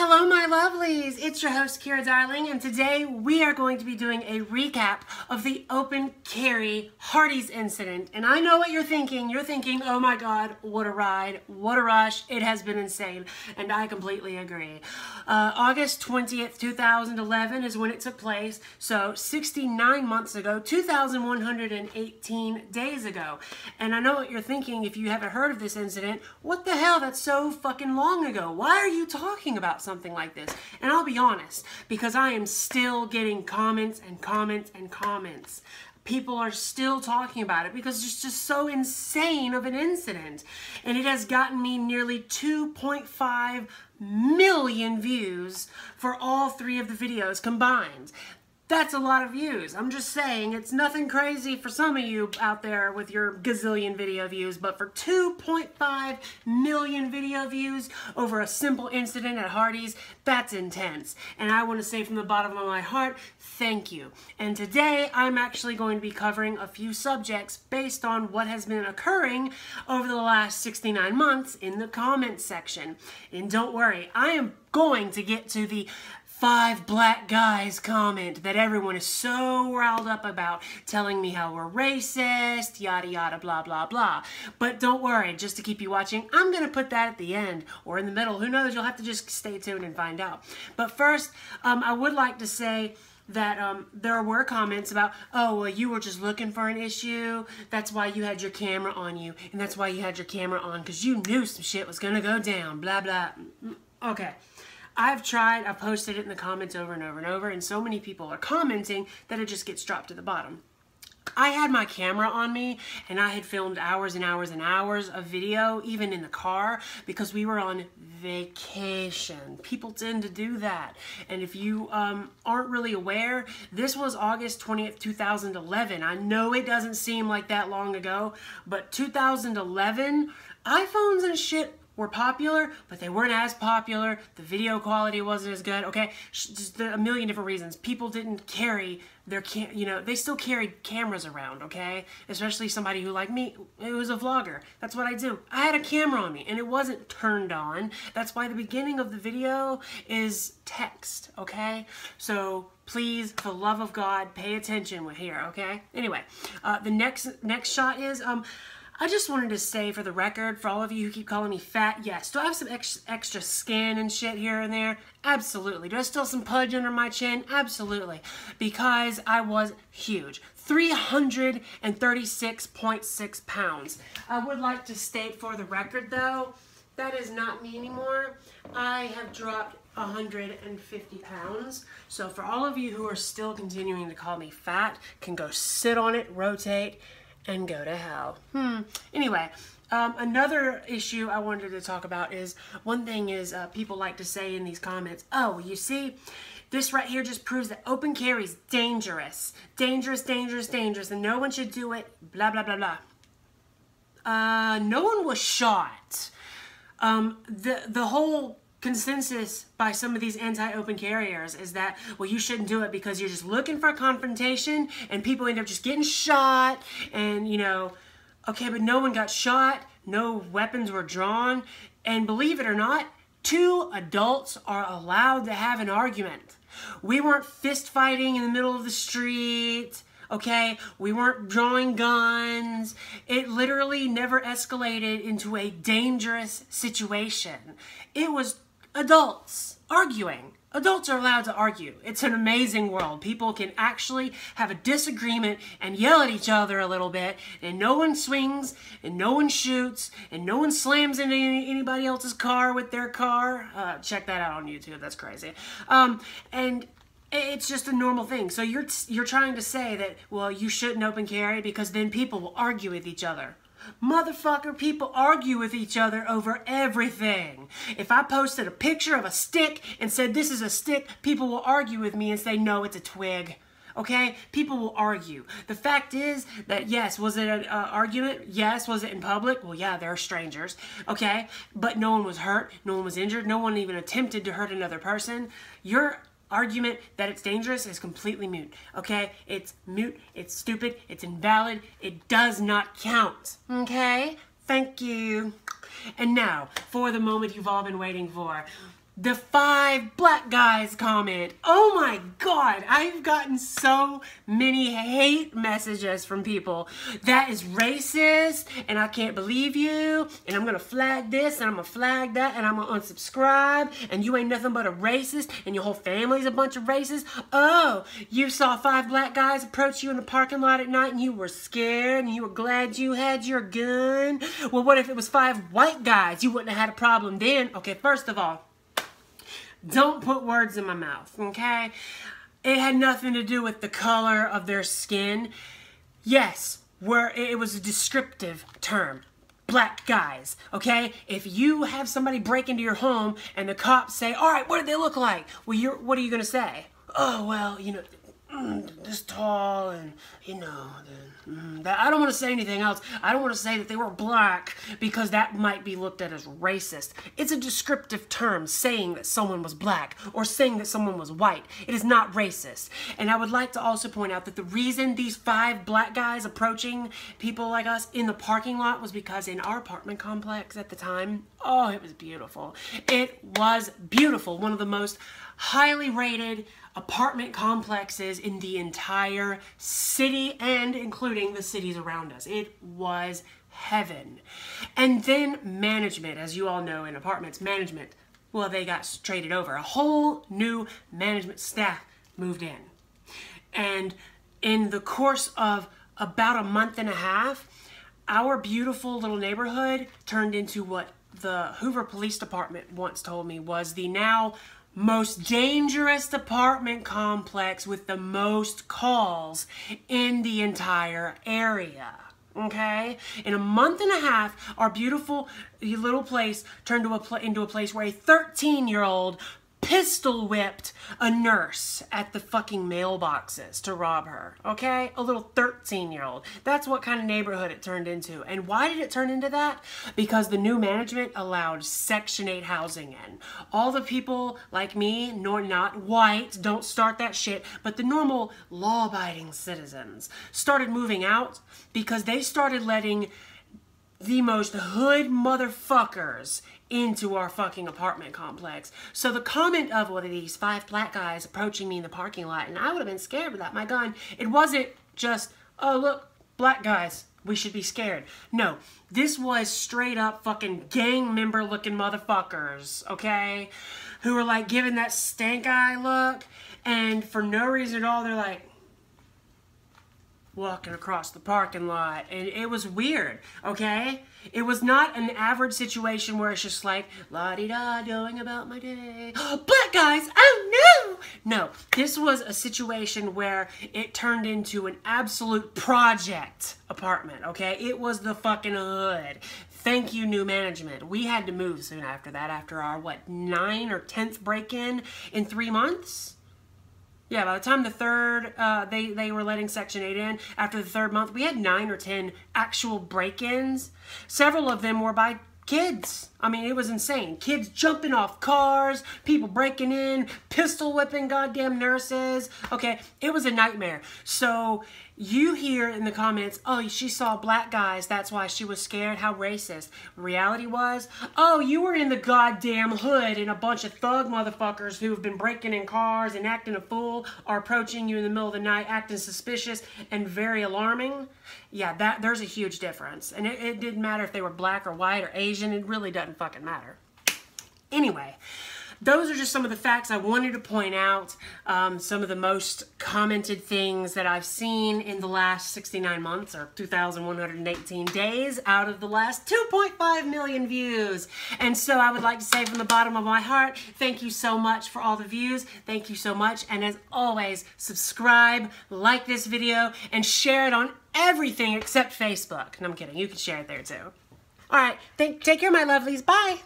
Hello my lovelies, it's your host Kira Darling, and today we are going to be doing a recap of the open carry Hardees incident. And I know what you're thinking, oh my god, what a ride, what a rush, it has been insane, and I completely agree. August 20th, 2011 is when it took place, so 69 months ago, 2,118 days ago. And I know what you're thinking if you haven't heard of this incident, what the hell, that's so fucking long ago, why are you talking about something like this? And I'll be honest, because I am still getting comments and comments and comments. People are still talking about it because it's just so insane of an incident. And it has gotten me nearly 2.5 million views for all three of the videos combined. That's a lot of views. I'm just saying, it's nothing crazy for some of you out there with your gazillion video views, but for 2.5 million video views over a simple incident at Hardees, that's intense. And I want to say from the bottom of my heart, thank you. And today, I'm actually going to be covering a few subjects based on what has been occurring over the last 69 months in the comments section. And don't worry, I am going to get to the 5 black guys comment that everyone is so riled up about, telling me how we're racist, yada yada blah blah blah. But don't worry, just to keep you watching, I'm gonna put that at the end or in the middle. Who knows? You'll have to just stay tuned and find out. But first, I would like to say that there were comments about, oh, well, you were just looking for an issue. That's why you had your camera on you, and that's why you had your camera on, because you knew some shit was gonna go down. Blah blah. Okay. I've posted it in the comments over and over and over, and so many people are commenting that it just gets dropped to the bottom. I had my camera on me, and I had filmed hours and hours and hours of video, even in the car, because we were on vacation. People tend to do that. And if you aren't really aware, this was August 20th, 2011. I know it doesn't seem like that long ago, but 2011, iPhones and shit were popular, but they weren't as popular. The video quality wasn't as good, okay? Just a million different reasons. People didn't carry their they still carried cameras around, okay? Especially somebody who, like me, it was a vlogger. That's what I do. I had a camera on me, and it wasn't turned on. That's why the beginning of the video is text, okay? So please, for the love of God, pay attention here, okay? Anyway, the next shot is, I just wanted to say for the record, for all of you who keep calling me fat, yes. Do I have some extra skin and shit here and there? Absolutely. Do I still have some pudge under my chin? Absolutely. Because I was huge. 336.6 pounds. I would like to state for the record though, that is not me anymore. I have dropped 150 pounds. So for all of you who are still continuing to call me fat, can go sit on it, rotate, and go to hell. Anyway, another issue I wanted to talk about is, one thing is people like to say in these comments, oh, you see, this right here just proves that open carry is dangerous. Dangerous, dangerous, dangerous, and no one should do it, blah, blah, blah, blah. No one was shot. The whole consensus by some of these anti-open carriers is that, well, you shouldn't do it because you're just looking for a confrontation and people end up just getting shot, and okay, but no one got shot, no weapons were drawn, and believe it or not, 2 adults are allowed to have an argument. We weren't fist fighting in the middle of the street, okay? We weren't drawing guns. It literally never escalated into a dangerous situation. It was adults arguing. Adults are allowed to argue. It's an amazing world. People can actually have a disagreement and yell at each other a little bit, and no one swings, and no one shoots, and no one slams into anybody else's car with their car. Check that out on YouTube. That's crazy. And it's just a normal thing. So you're trying to say that, well, you shouldn't open carry because then people will argue with each other. Motherfucker, people argue with each other over everything. If I posted a picture of a stick and said this is a stick, people will argue with me and say no, it's a twig. Okay? People will argue. The fact is that, yes, was it an argument? Yes. Was it in public? Well, yeah, they're strangers. Okay? But no one was hurt. No one was injured. No one even attempted to hurt another person. Your argument that it's dangerous is completely moot, okay? It's moot, it's stupid, it's invalid, it does not count, okay? Thank you. And now, for the moment you've all been waiting for. the 5 black guys comment. Oh my God, I've gotten so many hate messages from people. That is racist, and I can't believe you, and I'm gonna flag this, and I'm gonna flag that, and I'm gonna unsubscribe, and you ain't nothing but a racist, and your whole family's a bunch of racists. Oh, you saw 5 black guys approach you in the parking lot at night, and you were scared, and you were glad you had your gun. Well, what if it was 5 white guys? You wouldn't have had a problem then. Okay, first of all, don't put words in my mouth, okay? It had nothing to do with the color of their skin. Yes, it was a descriptive term. Black guys, okay? If you have somebody break into your home and the cops say, all right, what do they look like? Well, what are you going to say? Oh, well, you know, this tall and, you know, that. I don't want to say anything else. I don't want to say that they were black because that might be looked at as racist. It's a descriptive term saying that someone was black or saying that someone was white. It is not racist. And I would like to also point out that the reason these 5 black guys approaching people like us in the parking lot was because in our apartment complex at the time, oh, it was beautiful. It was beautiful. One of the most highly rated apartment complexes in the entire city and including the cities around us. It was heaven. And then management, as you all know in apartments, management, well, they got traded over. A whole new management staff moved in. And in the course of about a month and a half, our beautiful little neighborhood turned into what the Hoover Police Department once told me was the now most dangerous apartment complex with the most calls in the entire area. Okay? In a month and a half, our beautiful little place turned into a place where a 13-year-old pistol whipped a nurse at the fucking mailboxes to rob her, okay? A little 13-year-old. That's what kind of neighborhood it turned into. And why did it turn into that? Because the new management allowed Section 8 housing in. All the people like me, nor not white, don't start that shit, but the normal law-abiding citizens started moving out because they started letting the most hood motherfuckers into our fucking apartment complex. So the comment of what are these 5 black guys approaching me in the parking lot, and I would have been scared without my gun. It wasn't just, oh look, black guys, we should be scared. No, this was straight up fucking gang member looking motherfuckers, okay? Who were like giving that stank eye look, and for no reason at all, they're like walking across the parking lot, and it was weird, okay? It was not an average situation where it's just like, la-di-da, going about my day. Black guys, oh no! No, this was a situation where it turned into an absolute project apartment, okay? It was the fucking hood. Thank you, new management. We had to move soon after that, after our, what, 9th or 10th break-in 3 months? Yeah, by the time the 3rd, they were letting Section 8 in, after the 3rd month, we had 9 or 10 actual break-ins. Several of them were by kids. I mean, it was insane. Kids jumping off cars, people breaking in, pistol whipping goddamn nurses. Okay, it was a nightmare. So you hear in the comments, oh, she saw black guys, that's why she was scared. How racist. Reality was, oh, you were in the goddamn hood and a bunch of thug motherfuckers who have been breaking in cars and acting a fool are approaching you in the middle of the night, acting suspicious and very alarming. Yeah, there's a huge difference. And it didn't matter if they were black or white or Asian. It really doesn't fucking matter. Anyway, those are just some of the facts I wanted to point out. Some of the most commented things that I've seen in the last 69 months, or 2,118 days, out of the last 2.5 million views. And so I would like to say from the bottom of my heart, thank you so much for all the views. Thank you so much. And as always, subscribe, like this video, and share it on everything except Facebook. No, I'm kidding. You can share it there too. All right. Take care, my lovelies. Bye.